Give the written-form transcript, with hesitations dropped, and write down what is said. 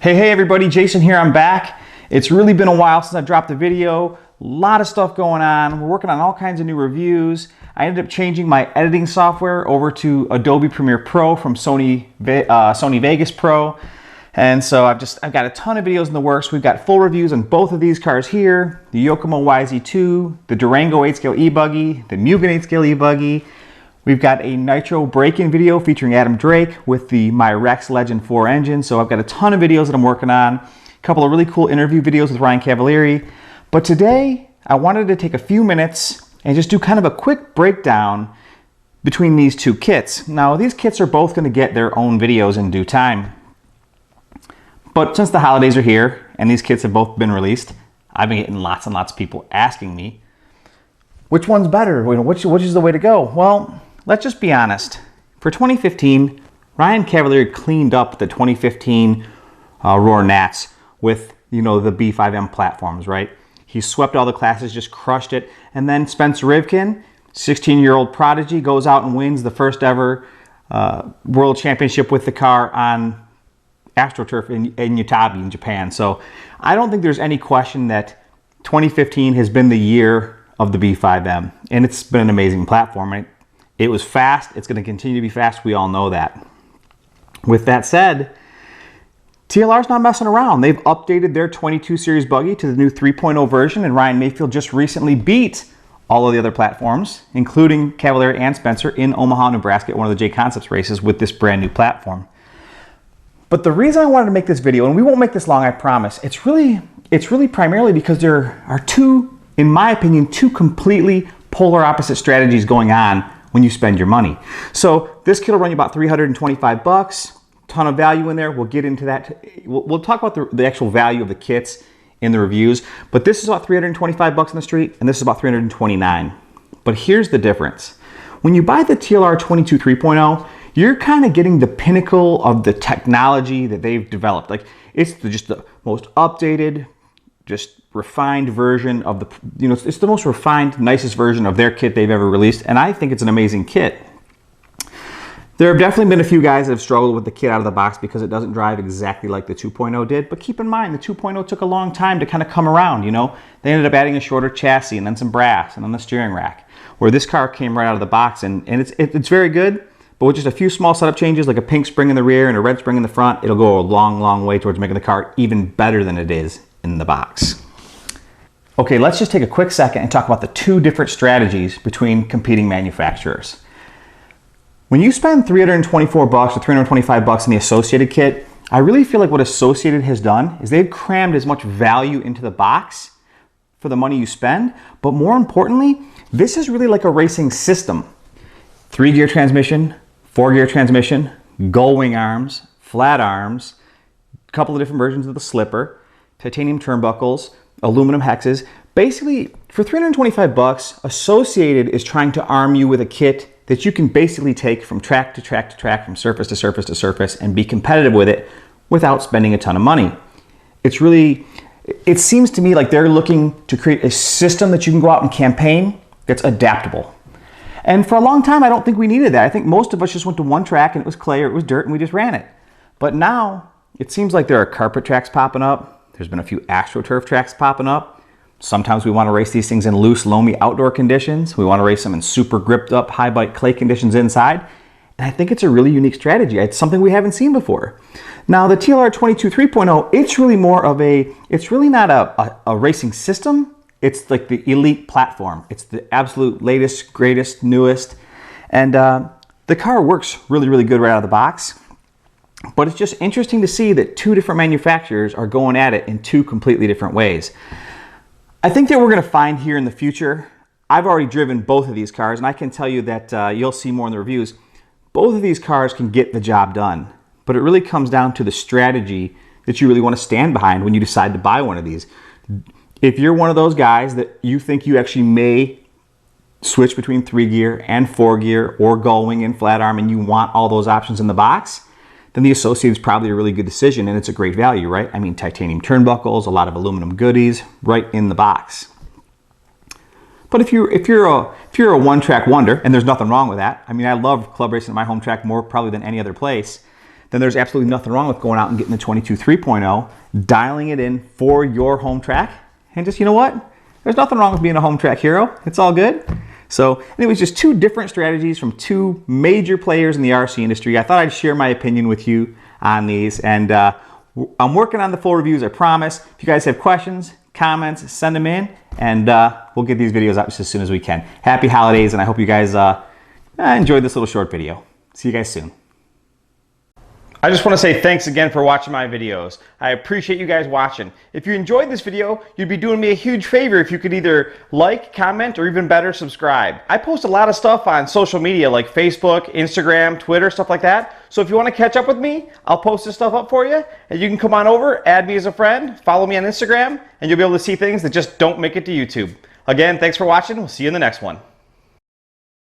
Hey everybody, Jason here, I'm back. It's really been a while since I dropped a video. A lot of stuff going on. We're working on all kinds of new reviews. I ended up changing my editing software over to Adobe Premiere Pro from Sony Vegas Pro. And so I've got a ton of videos in the works. We've got full reviews on both of these cars here, the Yokomo YZ2, the Durango 8-scale e-buggy, the Mugen 8-scale e-buggy. We've got a nitro break-in video featuring Adam Drake with the My Rex Legend 4 engine. So I've got a ton of videos that I'm working on. A couple of really cool interview videos with Ryan Cavalieri. But today, I wanted to take a few minutes and just do kind of a quick breakdown between these two kits. Now, these kits are both going to get their own videos in due time. But since the holidays are here and these kits have both been released, I've been getting lots and lots of people asking me, which one's better? Which is the way to go? Well, let's just be honest. For 2015, Ryan Cavalieri cleaned up the 2015 Roar Nats with, the B5M platforms, right? He swept all the classes, just crushed it. And then Spencer Rivkin, 16-year-old prodigy, goes out and wins the first ever world championship with the car on AstroTurf in Yatabe in Japan. So I don't think there's any question that 2015 has been the year of the B5M, and it's been an amazing platform. Right? It was fast. It's going to continue to be fast. We all know that. With that said, TLR's not messing around. They've updated their 22 Series buggy to the new 3.0 version, and Ryan Mayfield just recently beat all of the other platforms, including Cavalieri and Spencer, in Omaha, Nebraska at one of the J Concepts races with this brand new platform. But the reason I wanted to make this video, and we won't make this long, I promise, it's really primarily because there are two, in my opinion, two completely polar opposite strategies going on when you spend your money. So this kit will run you about $325, ton of value in there. We'll get into that. We'll talk about the actual value of the kits in the reviews, but this is about $325 on the street, and this is about $329. But here's the difference. When you buy the TLR 22 3.0, you're kind of getting the pinnacle of the technology that they've developed. Like, it's just the most updated, just refined version of the, it's the most refined, nicest version of their kit they've ever released, and I think it's an amazing kit. There have definitely been a few guys that have struggled with the kit out of the box because it doesn't drive exactly like the 2.0 did, but keep in mind, the 2.0 took a long time to kind of come around, They ended up adding a shorter chassis and then some brass and then the steering rack, where this car came right out of the box, and it's very good. But with just a few small setup changes, like a pink spring in the rear and a red spring in the front, it'll go a long, long way towards making the car even better than it is in the box. Okay, let's just take a quick second and talk about the two different strategies between competing manufacturers. When you spend $324 or $325 in the Associated kit, I really feel like what Associated has done is they've crammed as much value into the box for the money you spend, but more importantly, this is really like a racing system. 3-gear transmission, 4-gear transmission, gull wing arms, flat arms, a couple of different versions of the slipper, titanium turnbuckles, aluminum hexes. Basically, for $325, Associated is trying to arm you with a kit that you can basically take from track to track to track, from surface to surface to surface, and be competitive with it without spending a ton of money. It seems to me like they're looking to create a system that you can go out and campaign that's adaptable. And for a long time, I don't think we needed that. I think most of us just went to one track and it was clay or it was dirt and we just ran it. But now, it seems like there are carpet tracks popping up. There's been a few AstroTurf tracks popping up. Sometimes we want to race these things in loose, loamy outdoor conditions. We want to race them in super gripped up, high bite clay conditions inside. And I think it's a really unique strategy. It's something we haven't seen before. Now, the TLR 22 3.0, it's really more of it's really not a racing system. It's like the elite platform. It's the absolute latest, greatest, newest. And the car works really, really good right out of the box. But it's just interesting to see that two different manufacturers are going at it in two completely different ways. I think that we're going to find here in the future, I've already driven both of these cars, and I can tell you that you'll see more in the reviews. Both of these cars can get the job done. But it really comes down to the strategy that you really want to stand behind when you decide to buy one of these. If you're one of those guys that you think you actually may switch between 3-gear and 4-gear or gull wing and flat arm, and you want all those options in the box, then the Associated is probably a really good decision, and it's a great value, right? I mean, titanium turnbuckles, a lot of aluminum goodies right in the box. But if you're a one-track wonder, and there's nothing wrong with that. I mean, I love club racing at my home track more probably than any other place. then there's absolutely nothing wrong with going out and getting the 22 3.0, dialing it in for your home track, and just, you know what? There's nothing wrong with being a home track hero. It's all good. So anyways, just two different strategies from two major players in the RC industry. I thought I'd share my opinion with you on these, and I'm working on the full reviews, I promise. If you guys have questions, comments, send them in, and we'll get these videos out just as soon as we can. Happy holidays, and I hope you guys enjoyed this little short video. See you guys soon. I just want to say thanks again for watching my videos. I appreciate you guys watching. If you enjoyed this video, you'd be doing me a huge favor if you could either like, comment, or even better, subscribe. I post a lot of stuff on social media like Facebook, Instagram, Twitter, stuff like that. So if you want to catch up with me, I'll post this stuff up for you, and you can come on over, add me as a friend, follow me on Instagram, and you'll be able to see things that just don't make it to YouTube. Again, thanks for watching. We'll see you in the next one.